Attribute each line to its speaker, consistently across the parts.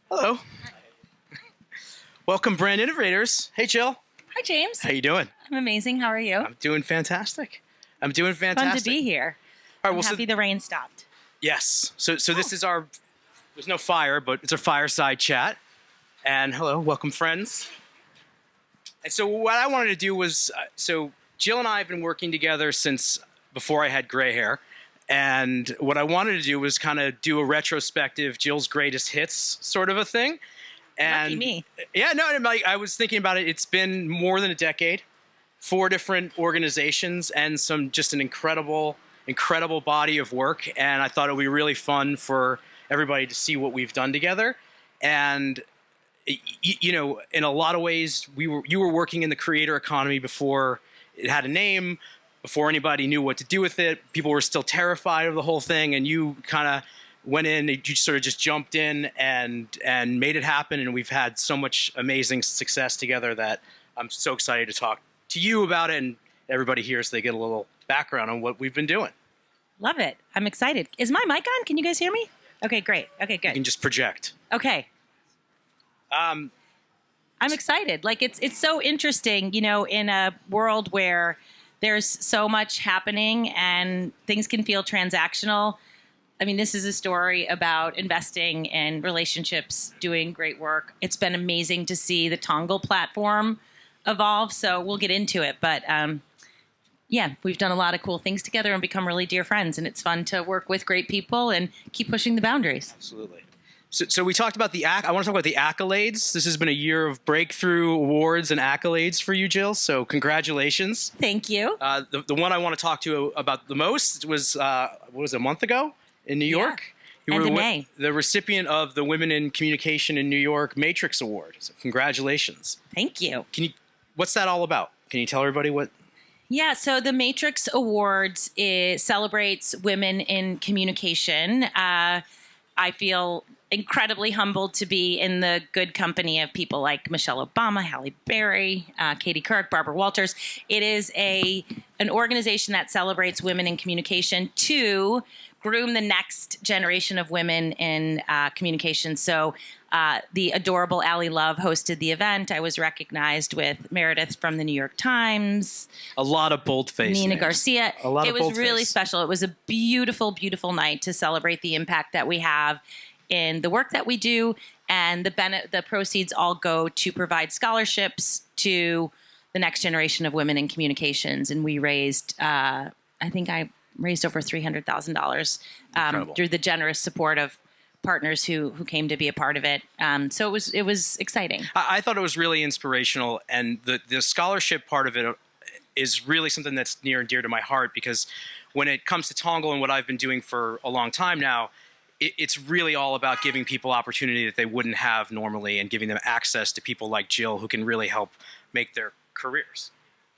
Speaker 1: Hello. Welcome, brand innovators. Hey, Jill.
Speaker 2: Hi, James.
Speaker 1: How you doing?
Speaker 2: I'm amazing. How are you?
Speaker 1: I'm doing fantastic.
Speaker 2: Fun to be here.
Speaker 1: All right,
Speaker 2: I'm happy the rain stopped.
Speaker 1: Yes. So this is our. There's no fire, but it's a fireside chat. And hello, welcome, friends. And so what I wanted to do was, so Jill and I have been working together since before I had gray hair. And what I wanted to do was kind of do a retrospective Jill's greatest hits sort of a thing. And
Speaker 2: Lucky me.
Speaker 1: Yeah, no, I was thinking about it. It's been more than a decade, 4 different organizations, and just an incredible body of work. And I thought it would be really fun for everybody to see what we've done together. And you know, in a lot of ways, you were working in the creator economy before it had a name, before anybody knew what to do with it. People were still terrified of the whole thing, and you kind of went in, you sort of just jumped in and made it happen. And we've had so much amazing success together that I'm so excited to talk to you about it, and everybody here so they get a little background on what we've been doing.
Speaker 2: Love it. I'm excited. Is my mic on? Can you guys hear me? Okay, great. Okay, good.
Speaker 1: You can just project.
Speaker 2: Okay. I'm excited. Like it's so interesting, you know, in a world where there's so much happening and things can feel transactional. I mean, this is a story about investing in relationships, doing great work. It's been amazing to see the Tongal platform evolve. So we'll get into it. But yeah, we've done a lot of cool things together and become really dear friends. And it's fun to work with great people and keep pushing the boundaries.
Speaker 1: Absolutely. So we talked about I want to talk about the accolades. This has been a year of breakthrough awards and accolades for you, Jill. So congratulations.
Speaker 2: Thank you.
Speaker 1: The one I want to talk to you about the most was, what was it, a month ago in New York?
Speaker 2: Yeah.
Speaker 1: You were
Speaker 2: in May.
Speaker 1: The recipient of the Women in Communication in New York Matrix Award. So congratulations.
Speaker 2: Thank you.
Speaker 1: What's that all about? Can you tell everybody what?
Speaker 2: Yeah, so the Matrix Awards celebrates women in communication. I feel incredibly humbled to be in the good company of people like Michelle Obama, Halle Berry, Katie Couric, Barbara Walters. It is an organization that celebrates women in communication to groom the next generation of women in communication. So the adorable Allie Love hosted the event. I was recognized with Meredith from the New York Times.
Speaker 1: A lot of boldface
Speaker 2: Nina
Speaker 1: names.
Speaker 2: Garcia.
Speaker 1: A lot of
Speaker 2: It was really special. It was a beautiful, beautiful night to celebrate the impact that we have in the work that we do, and the proceeds all go to provide scholarships to the next generation of women in communications. And we raised, I raised over $300,000 through the generous support of partners who came to be a part of it. So it was exciting.
Speaker 1: I thought it was really inspirational, and the scholarship part of it is really something that's near and dear to my heart, because when it comes to Tongal and what I've been doing for a long time now, it's really all about giving people opportunity that they wouldn't have normally, and giving them access to people like Jill who can really help make their careers.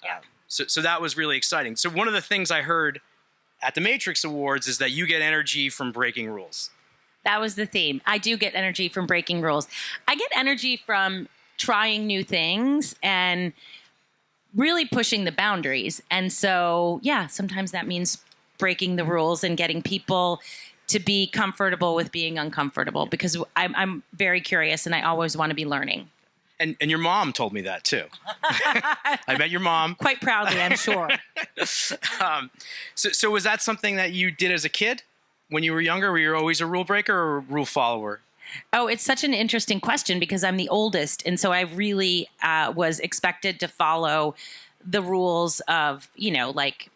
Speaker 2: Yeah.
Speaker 1: So that was really exciting. So one of the things I heard at the Matrix Awards is that you get energy from breaking rules.
Speaker 2: That was the theme. I do get energy from breaking rules. I get energy from trying new things and really pushing the boundaries. And so, yeah, sometimes that means breaking the rules and getting people to be comfortable with being uncomfortable, because I'm very curious and I always want to be learning.
Speaker 1: And your mom told me that too. I met your mom.
Speaker 2: Quite proudly, I'm sure.
Speaker 1: So was that something that you did as a kid when you were younger? Were you always a rule breaker or a rule follower?
Speaker 2: Oh, it's such an interesting question, because I'm the oldest. And so I really was expected to follow the rules of, you know, like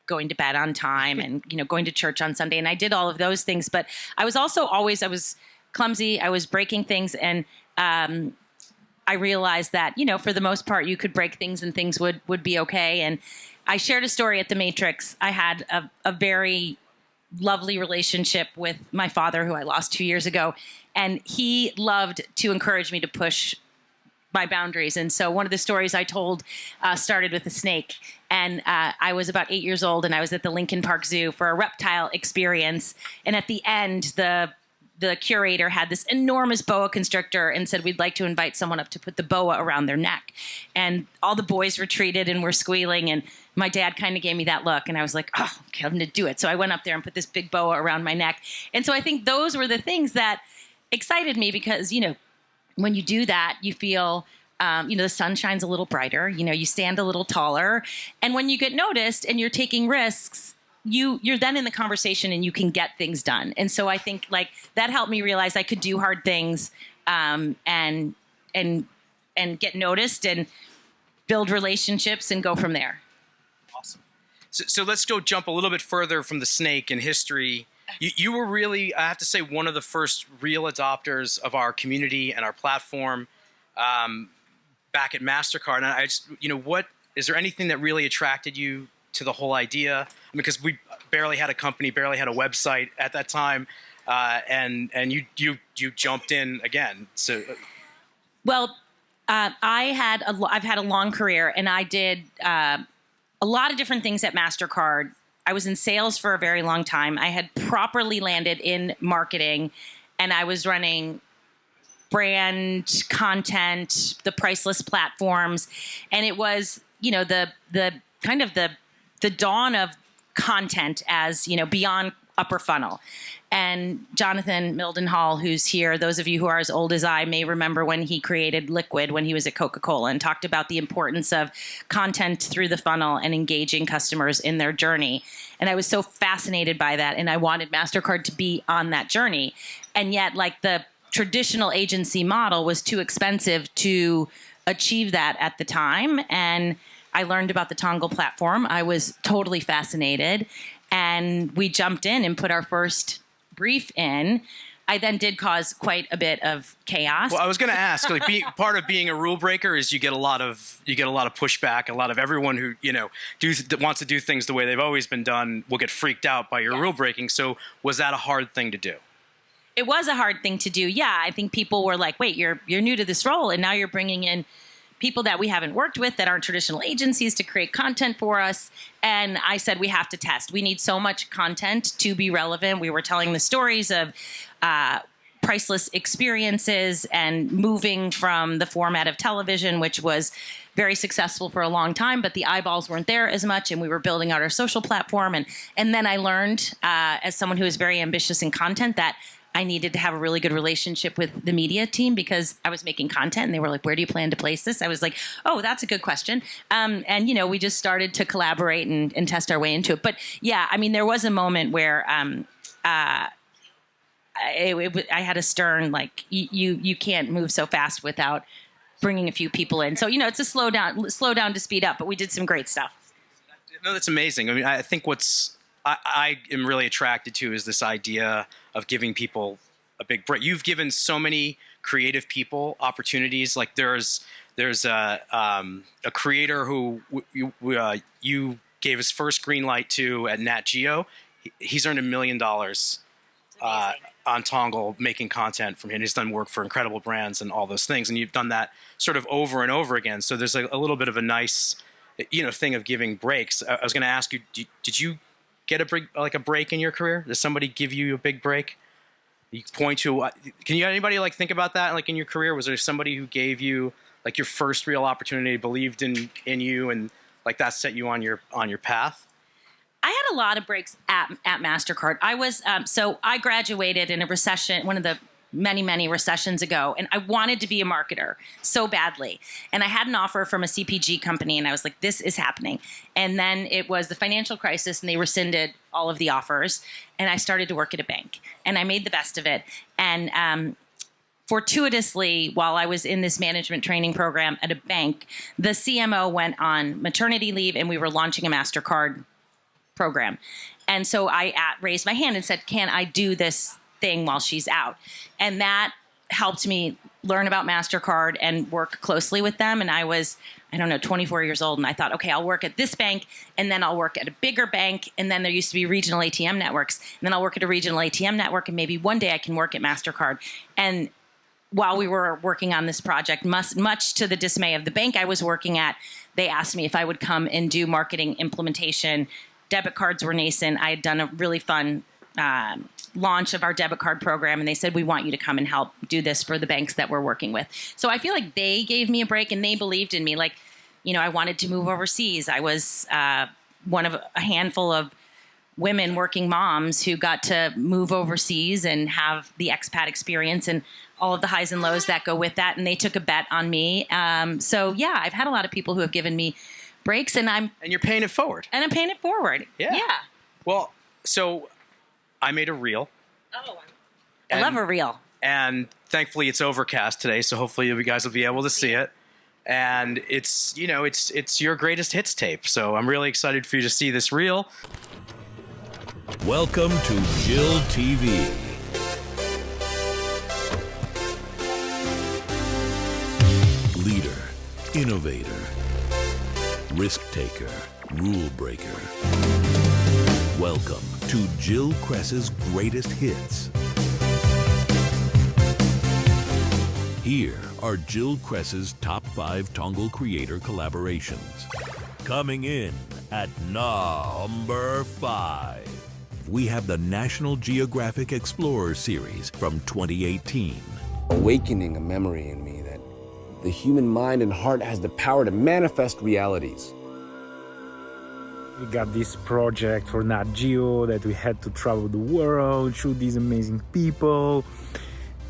Speaker 2: going to bed on time and, you know, going to church on Sunday. And I did all of those things. But I was also I was clumsy. I was breaking things. And I realized that, you know, for the most part, you could break things and things would be okay. And I shared a story at the Matrix. I had a very lovely relationship with my father, who I lost 2 years ago. And he loved to encourage me to push my boundaries. And so one of the stories I told started with a snake. And I was about 8 years old, and I was at the Lincoln Park Zoo for a reptile experience. And at the end, the curator had this enormous boa constrictor and said, we'd like to invite someone up to put the boa around their neck. And all the boys retreated and were squealing. And my dad kind of gave me that look. And I was like, oh, okay, I'm going to do it. So I went up there and put this big boa around my neck. And so I think those were the things that excited me because, when you do that, you feel, the sun shines a little brighter, you stand a little taller. And when you get noticed and you're taking risks, you're then in the conversation and you can get things done. And so I think like that helped me realize I could do hard things, and get noticed and build relationships and go from there.
Speaker 1: Awesome. So let's go jump a little bit further from the snake in history. You were really, I have to say, one of the first real adopters of our community and our platform back at MasterCard. And I just, what is there anything that really attracted you to the whole idea? Because we barely had a company, barely had a website at that time, and you jumped in again. So,
Speaker 2: well, I've had a long career, and I did a lot of different things at MasterCard. I was in sales for a very long time. I had properly landed in marketing, and I was running brand content, the priceless platforms, and it was, the kind of the dawn of content as, beyond upper funnel. And Jonathan Mildenhall, who's here, those of you who are as old as I may remember when he created Liquid when he was at Coca-Cola and talked about the importance of content through the funnel and engaging customers in their journey. And I was so fascinated by that, and I wanted MasterCard to be on that journey. And yet, like, the traditional agency model was too expensive to achieve that at the time. And I learned about the Tongal platform. I was totally fascinated. And we jumped in and put our first brief in. I then did cause quite a bit of chaos.
Speaker 1: Well, I was going to ask, like, part of being a rule breaker is you get a lot of pushback. A lot of everyone who wants to do things the way they've always been done will get freaked out by your rule breaking. So was that a hard thing to do?
Speaker 2: It was a hard thing to do. Yeah, I think people were like, "Wait, you're new to this role, and now you're bringing in people that we haven't worked with that aren't traditional agencies to create content for us." And I said, we have to test. We need so much content to be relevant. We were telling the stories of priceless experiences and moving from the format of television, which was very successful for a long time, but the eyeballs weren't there as much, and we were building out our social platform. And then I learned, as someone who is very ambitious in content, that I needed to have a really good relationship with the media team because I was making content and they were like, where do you plan to place this? I was like, oh, that's a good question. And, we just started to collaborate and test our way into it. But yeah, I mean, there was a moment where I had a stern, like, you can't move so fast without bringing a few people in. So, it's a slow down to speed up, but we did some great stuff.
Speaker 1: No, that's amazing. I mean, I think I am really attracted to is this idea of giving people a big break. You've given so many creative people opportunities. Like there's a creator who you gave his first green light to at Nat Geo. He's earned $1 million on Tongal making content from him. He's done work for incredible brands and all those things. And you've done that sort of over and over again. So there's a little bit of a nice, thing of giving breaks. I was going to ask you, did you get a break in your career? Does somebody give you a big break? You point to, can you anybody like think about that? Like in your career, was there somebody who gave you like your first real opportunity, believed in you, and like that set you on your path?
Speaker 2: I had a lot of breaks at MasterCard. I was, so I graduated in a recession, one of the many recessions ago, and I wanted to be a marketer so badly. And I had an offer from a CPG company, and I was like, this is happening. And then it was the financial crisis, and they rescinded all of the offers. And I started to work at a bank, and I made the best of it. And fortuitously, while I was in this management training program at a bank, the CMO went on maternity leave, and we were launching a MasterCard program. And so I raised my hand and said, can I do this thing while she's out? And that helped me learn about MasterCard and work closely with them. And I was, 24 years old. And I thought, okay, I'll work at this bank, and then I'll work at a bigger bank. And then there used to be regional ATM networks. And then I'll work at a regional ATM network, and maybe one day I can work at MasterCard. And while we were working on this project, much to the dismay of the bank I was working at, they asked me if I would come and do marketing implementation. Debit cards were nascent. I had done a really fun launch of our debit card program, and they said, we want you to come and help do this for the banks that we're working with. So I feel like they gave me a break, and they believed in me. Like, I wanted to move overseas. I was one of a handful of women, working moms who got to move overseas and have the expat experience and all of the highs and lows that go with that. And they took a bet on me. So yeah, I've had a lot of people who have given me breaks, and
Speaker 1: you're paying it forward.
Speaker 2: And I'm paying it forward. Yeah.
Speaker 1: Well, so I made a reel.
Speaker 2: Oh, I love a reel.
Speaker 1: And thankfully it's overcast today, so hopefully you guys will be able to see it. And it's your greatest hits tape. So I'm really excited for you to see this reel.
Speaker 3: Welcome to Jill TV. Leader, innovator, risk taker, rule breaker. Welcome to Jill Cress's greatest hits. Here are Jill Cress's top 5 Tongal creator collaborations. Coming in at number 5. We have the National Geographic Explorer series from 2018.
Speaker 4: Awakening a memory in me that the human mind and heart has the power to manifest realities.
Speaker 5: We got this project for Nat Geo that we had to travel the world, shoot these amazing people,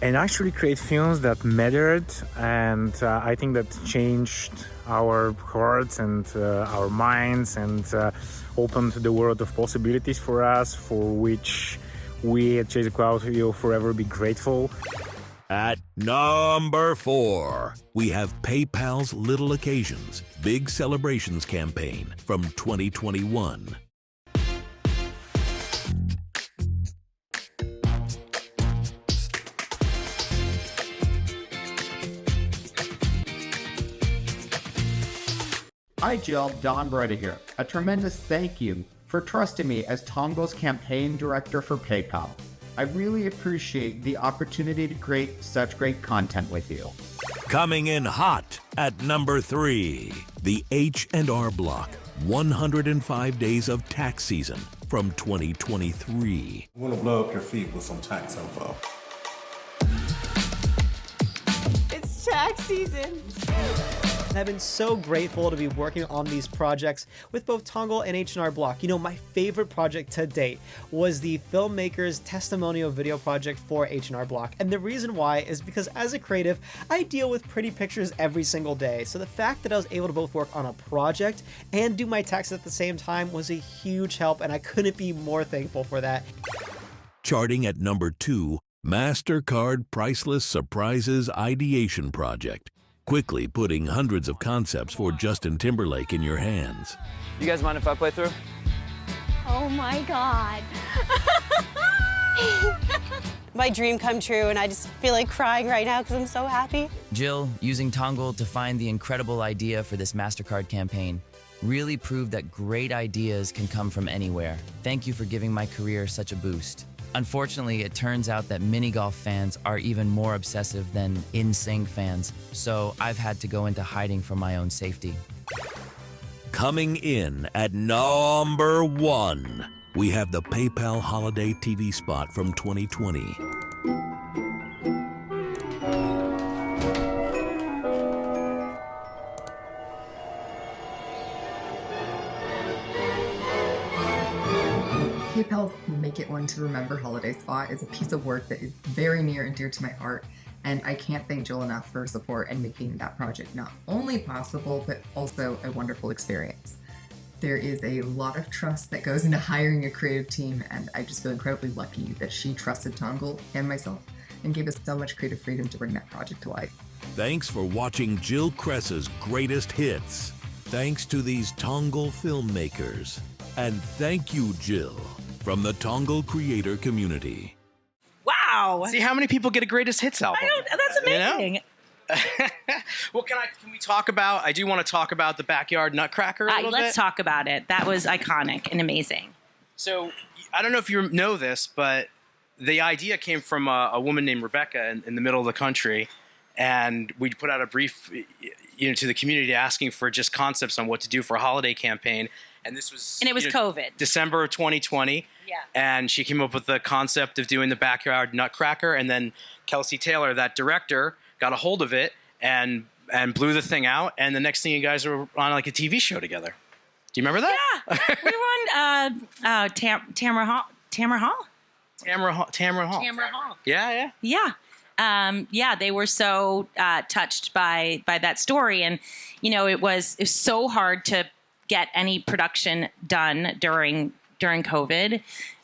Speaker 5: and actually create films that mattered. And I think that changed our hearts and our minds and opened the world of possibilities for us, for which we at Chase the Cloud will forever be grateful.
Speaker 3: At number 4, we have PayPal's Little Occasions Big Celebrations campaign from 2021.
Speaker 6: Hi Jill, Don Breda here. A tremendous thank you for trusting me as Tongal's campaign director for PayPal. I really appreciate the opportunity to create such great content with you.
Speaker 3: Coming in hot at number 3, the H&R Block 105 Days of Tax Season from 2023.
Speaker 7: I want to blow up your feet with some tax info.
Speaker 8: It's tax season. I've been so grateful to be working on these projects with both Tongal and H&R Block. You know, my favorite project to date was the filmmaker's testimonial video project for H&R Block. And the reason why is because as a creative, I deal with pretty pictures every single day. So the fact that I was able to both work on a project and do my taxes at the same time was a huge help, and I couldn't be more thankful for that.
Speaker 3: Charting at number 2, MasterCard Priceless Surprises Ideation Project. Quickly putting hundreds of concepts for Justin Timberlake in your hands.
Speaker 9: You guys mind if I play through?
Speaker 10: Oh my God. My dream come true, and I just feel like crying right now because I'm so happy.
Speaker 9: Jill, using Tongal to find the incredible idea for this MasterCard campaign really proved that great ideas can come from anywhere. Thank you for giving my career such a boost. Unfortunately, it turns out that mini golf fans are even more obsessive than NSYNC fans, so I've had to go into hiding for my own safety.
Speaker 3: Coming in at number 1, we have the PayPal Holiday TV spot from 2020.
Speaker 11: PayPal's Make It One to Remember holiday spot is a piece of work that is very near and dear to my heart, and I can't thank Jill enough for her support and making that project not only possible, but also a wonderful experience. There is a lot of trust that goes into hiring a creative team, and I just feel incredibly lucky that she trusted Tongal and myself and gave us so much creative freedom to bring that project to life.
Speaker 3: Thanks for watching Jill Cress's greatest hits. Thanks to these Tongal filmmakers. And thank you, Jill, from the Tongal creator community.
Speaker 2: Wow.
Speaker 1: See how many people get a greatest hits album?
Speaker 2: That's amazing.
Speaker 1: You know? Well, can we talk about, I do want to talk about the Backyard Nutcracker a little bit.
Speaker 2: Let's talk about it. That was iconic and amazing.
Speaker 1: So I don't know if you know this, but the idea came from a woman named Rebecca in the middle of the country. And we put out a brief, to the community asking for just concepts on what to do for a holiday campaign. And this was...
Speaker 2: And it was COVID.
Speaker 1: December of 2020.
Speaker 2: Yeah.
Speaker 1: And she came up with the concept of doing the Backyard Nutcracker. And then Kelsey Taylor, that director, got a hold of it and blew the thing out. And the next thing you guys are on like a TV show together. Do you remember that?
Speaker 2: Yeah, we won Tamara Hall. Tamara Hall.
Speaker 1: Tamara Hall. Yeah.
Speaker 2: Yeah, they were so touched by that story, and it was so hard to get any production done during COVID.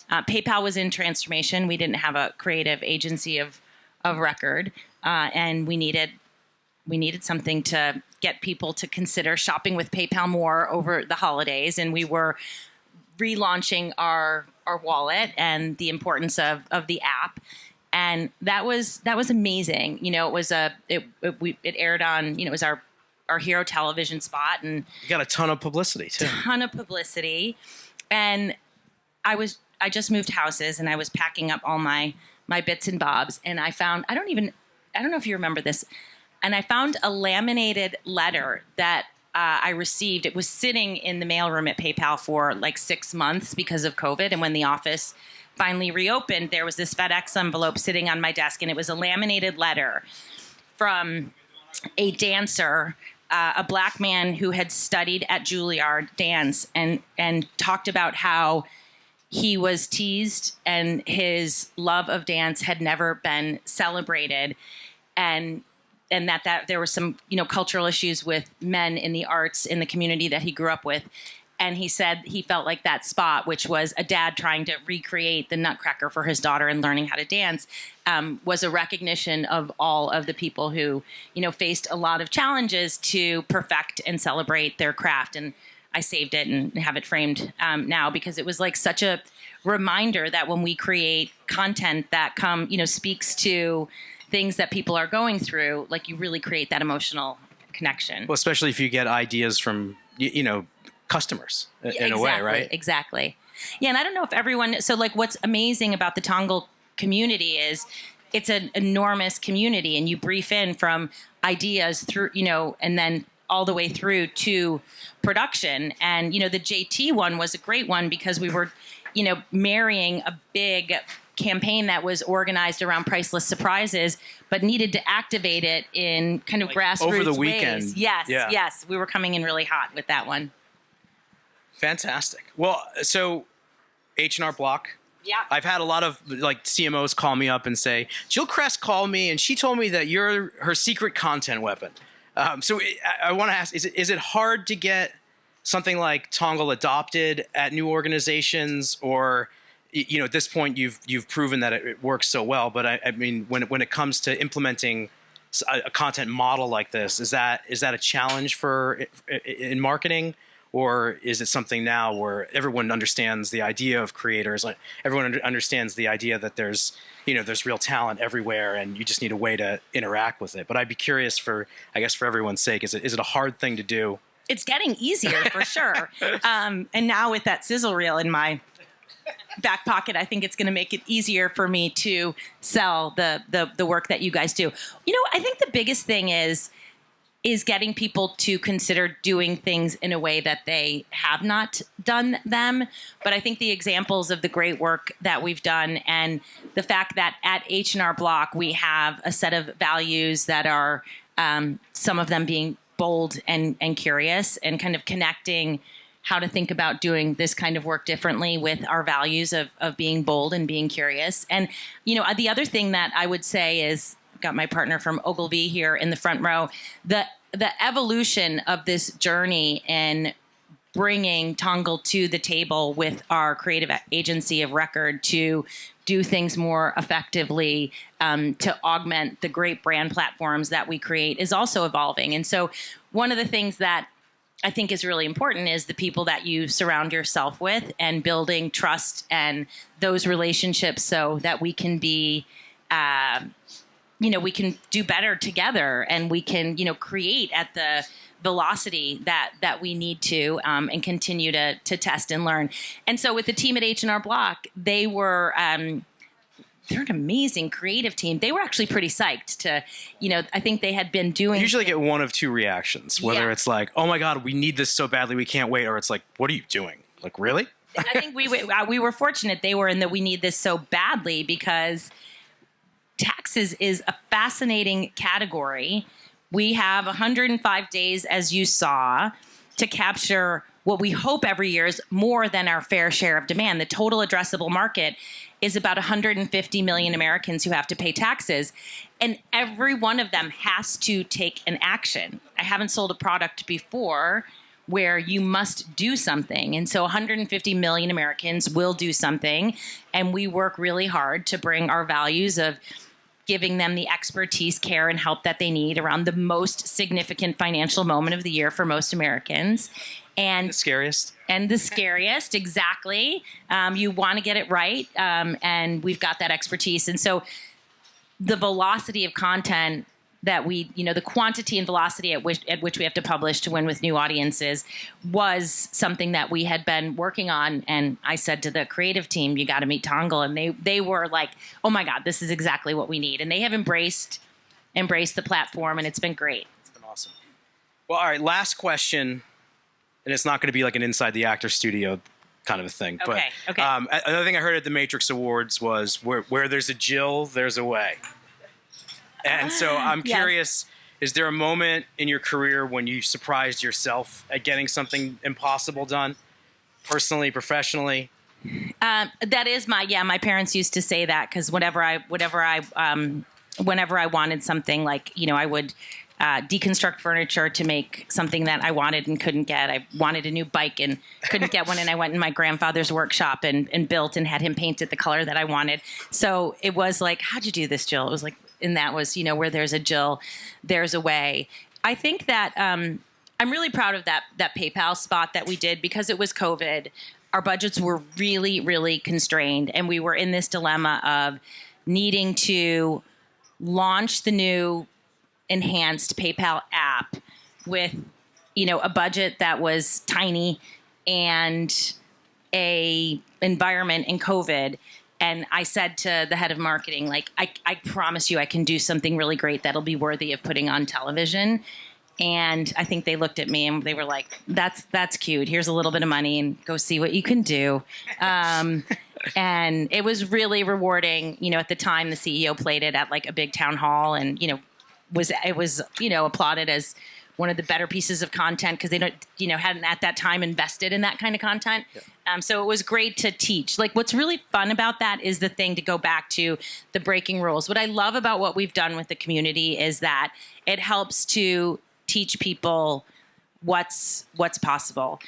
Speaker 2: PayPal was in transformation. We didn't have a creative agency of record, and we needed something to get people to consider shopping with PayPal more over the holidays, and we were relaunching our wallet and the importance of the app. And that was amazing. It was it aired on, it was our hero television spot, and
Speaker 1: you got a ton of publicity too.
Speaker 2: And I just moved houses, and I was packing up all my bits and bobs, and I found, I don't know if you remember this, and I found a laminated letter that I received. It was sitting in the mailroom at PayPal for like 6 months because of COVID, and when the office finally reopened, there was this FedEx envelope sitting on my desk, and it was a laminated letter from a dancer, a black man who had studied at Juilliard dance, and talked about how he was teased and his love of dance had never been celebrated, and that there were some cultural issues with men in the arts in the community that he grew up with. And he said he felt like that spot, which was a dad trying to recreate the Nutcracker for his daughter and learning how to dance, was a recognition of all of the people who, faced a lot of challenges to perfect and celebrate their craft. And I saved it and have it framed now, because it was like such a reminder that when we create content that speaks to things that people are going through, like, you really create that emotional connection.
Speaker 1: Well, especially if you get ideas from, customers in a way, right?
Speaker 2: Exactly. Yeah. And I don't know if everyone, so like what's amazing about the Tongal community is it's an enormous community, and you brief in from ideas through, and then all the way through to production. And, the JT one was a great one because we were, marrying a big campaign that was organized around priceless surprises, but needed to activate it in kind of grassroots
Speaker 1: over the weekend.
Speaker 2: Ways. Yes. We were coming in really hot with that one.
Speaker 1: Fantastic. Well, so H&R Block.
Speaker 2: Yeah.
Speaker 1: I've had a lot of CMOs call me up and say, Jill Cress called me and she told me that you're her secret content weapon. So I want to ask, is it hard to get something like Tongal adopted at new organizations, or at this point you've proven that it works so well? But I mean, when it comes to implementing a content model like this, is that a challenge in marketing? Or is it something now where everyone understands the idea of creators? Like, everyone understands the idea that there's real talent everywhere, and you just need a way to interact with it. But I'd be curious, for everyone's sake, is it a hard thing to do?
Speaker 2: It's getting easier for sure. And now with that sizzle reel in my back pocket, I think it's going to make it easier for me to sell the work that you guys do. I think the biggest thing is getting people to consider doing things in a way that they have not done them. But I think the examples of the great work that we've done, and the fact that at H&R Block we have a set of values that are some of them being bold and curious, and kind of connecting how to think about doing this kind of work differently with our values of being bold and being curious. And, the other thing that I would say is, I've got my partner from Ogilvy here in the front row, the evolution of this journey in bringing Tongal to the table with our creative agency of record to do things more effectively, to augment the great brand platforms that we create, is also evolving. And so one of the things that I think is really important is the people that you surround yourself with, and building trust and those relationships so that we can be we can do better together, and we can, create at the velocity that we need to, and continue to test and learn. And so with the team at H&R Block, they're an amazing creative team. They were actually pretty psyched to, I think they had been doing.
Speaker 1: You usually get one of two reactions, whether it's like, oh my God, we need this so badly, we can't wait. Or it's like, what are you doing? Like, really?
Speaker 2: I think we were fortunate. They were in that we need this so badly, because taxes is a fascinating category. We have 105 days, as you saw, to capture what we hope every year is more than our fair share of demand. The total addressable market is about 150 million Americans who have to pay taxes, and every one of them has to take an action. I haven't sold a product before where you must do something. And so 150 million Americans will do something, and we work really hard to bring our values of giving them the expertise, care, and help that they need around the most significant financial moment of the year for most Americans. And
Speaker 1: the scariest.
Speaker 2: And the scariest, exactly. You want to get it right, and we've got that expertise. And so the velocity of content that we, the quantity and velocity at which we have to publish to win with new audiences was something that we had been working on. And I said to the creative team, you got to meet Tongal. And they were like, oh my God, this is exactly what we need. And they have embraced the platform, and it's been great.
Speaker 1: It's been awesome. Well, all right, last question. And it's not going to be like an inside the actor studio kind of a thing.
Speaker 2: Okay.
Speaker 1: But another thing I heard at the Matrix Awards was where there's a Jill, there's a way. And so I'm curious, is there a moment in your career when you surprised yourself at getting something impossible done, personally, professionally?
Speaker 2: That is my parents used to say that, because whenever I wanted something, like, I would deconstruct furniture to make something that I wanted and couldn't get. I wanted a new bike and couldn't get one, and I went in my grandfather's workshop and built and had him paint it the color that I wanted. So it was like, how'd you do this, Jill? It was like, and that was, where there's a Jill, there's a way. I think that I'm really proud of that PayPal spot that we did, because it was COVID. Our budgets were really, really constrained, and we were in this dilemma of needing to launch the new enhanced PayPal app with, a budget that was tiny and a environment in COVID. And I said to the head of marketing, like, I promise you I can do something really great that'll be worthy of putting on television. And I think they looked at me and they were like, that's cute. Here's a little bit of money and go see what you can do. And it was really rewarding. At the time, the CEO played it at like a big town hall, and, it was applauded as one of the better pieces of content, because they hadn't at that time invested in that kind of content. Yeah. So it was great to teach. Like, what's really fun about that is the thing, to go back to the breaking rules. What I love about what we've done with the community is that it helps to teach people what's possible.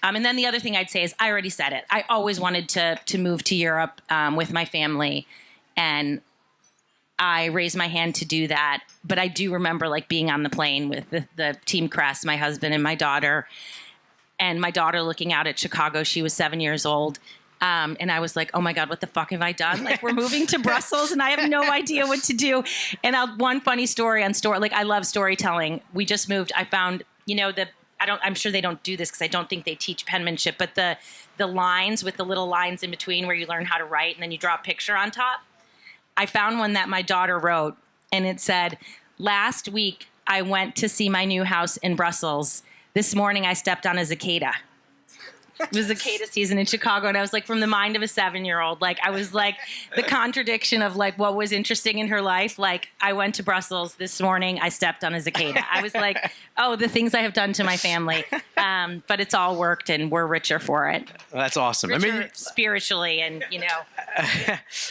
Speaker 2: And then the other thing I'd say is, I already said it. I always wanted to move to Europe with my family, and I raised my hand to do that. But I do remember like being on the plane with the team Cress, my husband and my daughter looking out at Chicago. She was 7 years old. And I was like, oh my God, what the fuck have I done? Like, we're moving to Brussels and I have no idea what to do. And one funny story on like, I love storytelling. We just moved. I found, I'm sure they don't do this, because I don't think they teach penmanship, but the lines with the little lines in between where you learn how to write and then you draw a picture on top. I found one that my daughter wrote, and it said, last week I went to see my new house in Brussels. This morning I stepped on a cicada. It was cicada season in Chicago, and I was like, from the mind of a 7-year-old, like, I was like the contradiction of like what was interesting in her life. Like, I went to Brussels this morning, I stepped on a cicada. I was like, oh, the things I have done to my family. But it's all worked, and we're richer for it.
Speaker 1: Well, that's awesome.
Speaker 2: Richer spiritually, and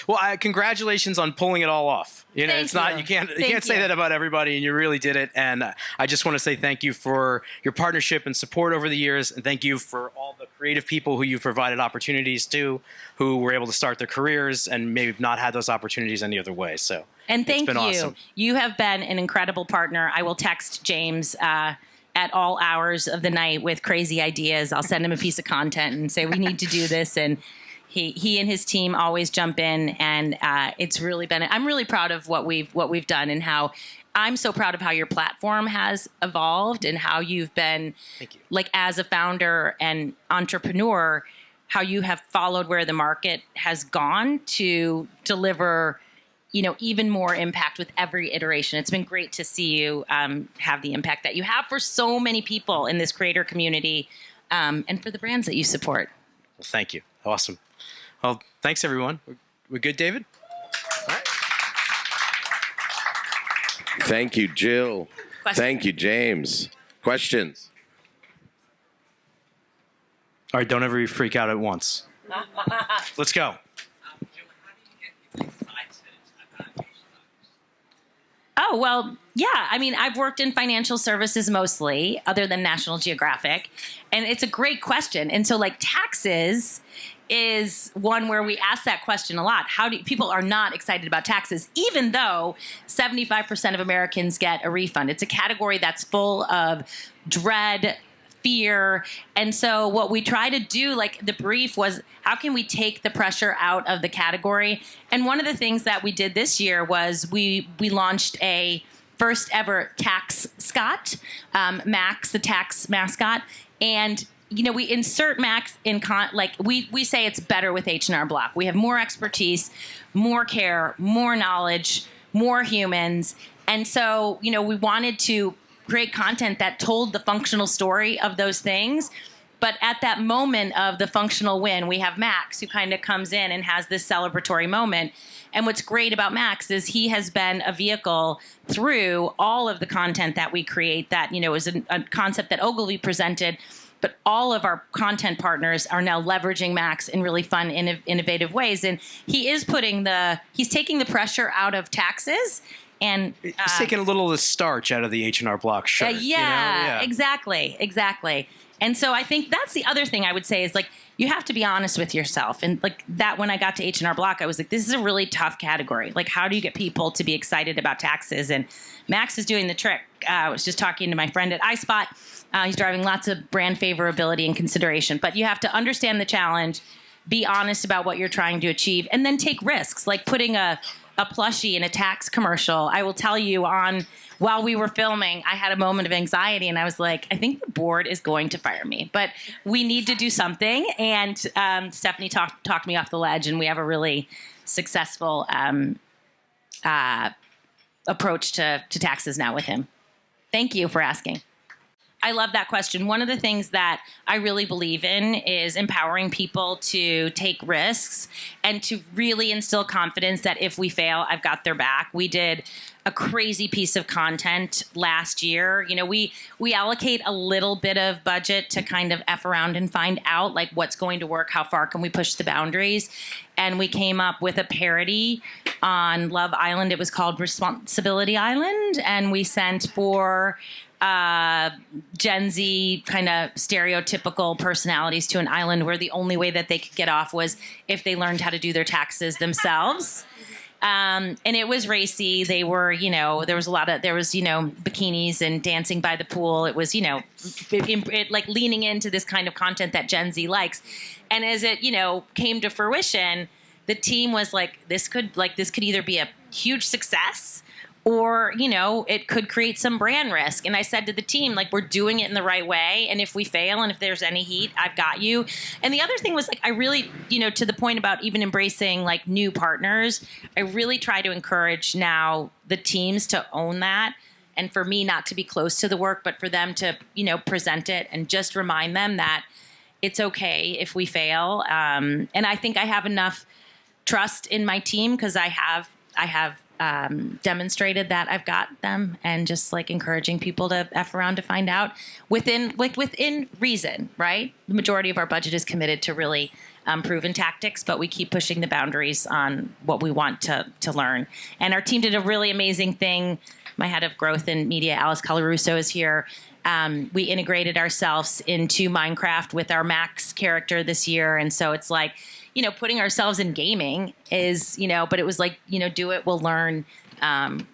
Speaker 1: Well, congratulations on pulling it all off. It's not, you can't say that about everybody, and you really did it. And I just want to say thank you for your partnership and support over the years, and thank you for all the creative people who you've provided opportunities to, who were able to start their careers and maybe not had those opportunities any other way. So,
Speaker 2: and thank you.
Speaker 1: Awesome.
Speaker 2: You have been an incredible partner. I will text James at all hours of the night with crazy ideas. I'll send him a piece of content and say, we need to do this. And he and his team always jump in, and it's really been, I'm really proud of what we've done, and how I'm so proud of how your platform has evolved, and how you've been, like, as a founder and entrepreneur, how you have followed where the market has gone to deliver, even more impact with every iteration. It's been great to see you have the impact that you have for so many people in this creator community, and for the brands that you support.
Speaker 1: Well, thank you. Awesome. Well, thanks, everyone. We're good, David? All right.
Speaker 12: Thank you, Jill.
Speaker 2: Question.
Speaker 12: Thank you, James. Questions?
Speaker 1: All right, don't ever freak out at once. Let's go.
Speaker 2: Oh, well, yeah. I mean, I've worked in financial services mostly, other than National Geographic. And it's a great question. And so, like, taxes is one where we ask that question a lot. People are not excited about taxes, even though 75% of Americans get a refund. It's a category that's full of dread, fear. And so what we try to do, like the brief was, how can we take the pressure out of the category? And one of the things that we did this year was we launched a first ever tax Scott, Max, the tax mascot. And we insert Max in we say it's better with H&R Block. We have more expertise, more care, more knowledge, more humans. And so, we wanted to create content that told the functional story of those things. But at that moment of the functional win, we have Max, who kind of comes in and has this celebratory moment. And what's great about Max is he has been a vehicle through all of the content that we create that, is a concept that Ogilvy presented. But all of our content partners are now leveraging Max in really fun, innovative ways. And he's taking the pressure out of taxes. And
Speaker 1: he's taking a little of the starch out of the H&R Block shirt.
Speaker 2: Yeah, exactly. And so I think that's the other thing I would say is, like, you have to be honest with yourself. And like that, when I got to H&R Block, I was like, this is a really tough category. Like, how do you get people to be excited about taxes? And Max is doing the trick. I was just talking to my friend at iSpot. He's driving lots of brand favorability and consideration. But you have to understand the challenge, be honest about what you're trying to achieve, and then take risks, like putting a plushie in a tax commercial. I will tell you, while we were filming, I had a moment of anxiety, and I was like, I think the board is going to fire me, but we need to do something. And Stephanie talked me off the ledge, and we have a really successful approach to taxes now with him. Thank you for asking. I love that question. One of the things that I really believe in is empowering people to take risks and to really instill confidence that if we fail, I've got their back. We did a crazy piece of content last year. We allocate a little bit of budget to kind of F around and find out like what's going to work, how far can we push the boundaries. And we came up with a parody on Love Island. It was called Responsibility Island. And we sent for Gen Z kind of stereotypical personalities to an island where the only way that they could get off was if they learned how to do their taxes themselves. And it was racy. They were, there was bikinis and dancing by the pool. It was, like leaning into this kind of content that Gen Z likes. And as it, came to fruition, the team was like, this could either be a huge success or, it could create some brand risk. And I said to the team, like, we're doing it in the right way. And if we fail and if there's any heat, I've got you. And the other thing was, like, I really, to the point about even embracing, like, new partners, I really try to encourage now the teams to own that. And for me, not to be close to the work, but for them to, present it and just remind them that it's okay if we fail. And I think I have enough trust in my team because I have demonstrated that I've got them, and just like encouraging people to F around to find out within reason, right? The majority of our budget is committed to really proven tactics, but we keep pushing the boundaries on what we want to learn. And our team did a really amazing thing. My head of growth and media, Alice Colarusso, is here. We integrated ourselves into Minecraft with our Max character this year. And so it's like, putting ourselves in gaming is, but it was like, do it, we'll learn.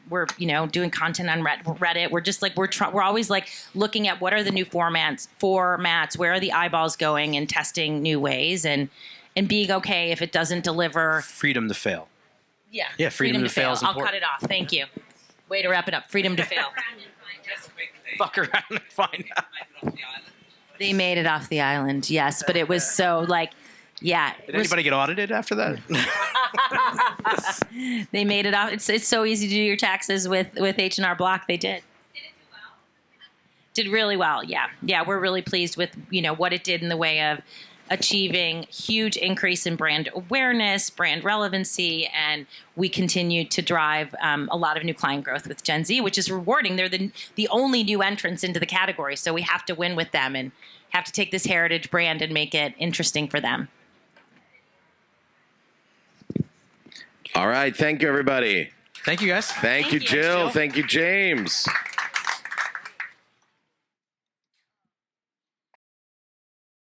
Speaker 2: We're, doing content on Reddit. We're just like, we're always like looking at what are the new formats, where are the eyeballs going, and testing new ways and being okay if it doesn't deliver.
Speaker 1: Freedom to fail.
Speaker 2: Yeah.
Speaker 1: Yeah. Freedom to fail is
Speaker 2: I'll
Speaker 1: important.
Speaker 2: cut it off. Thank you. Way to wrap it up. Freedom to fail.
Speaker 1: Fuck around and find out.
Speaker 2: They made it off the island. Yes. But it was so like, yeah.
Speaker 1: Did anybody get audited after that?
Speaker 2: They made it off. It's so easy to do your taxes with H&R Block. They did. Did it do well? Did really well. Yeah. Yeah. We're really pleased with, what it did in the way of achieving huge increase in brand awareness, brand relevancy, and we continue to drive a lot of new client growth with Gen Z, which is rewarding. They're the only new entrants into the category, so we have to win with them. And have to take this heritage brand and make it interesting for them.
Speaker 12: All right. Thank you, everybody.
Speaker 1: Thank you, guys.
Speaker 12: Thank you, Jill. Thank you, James.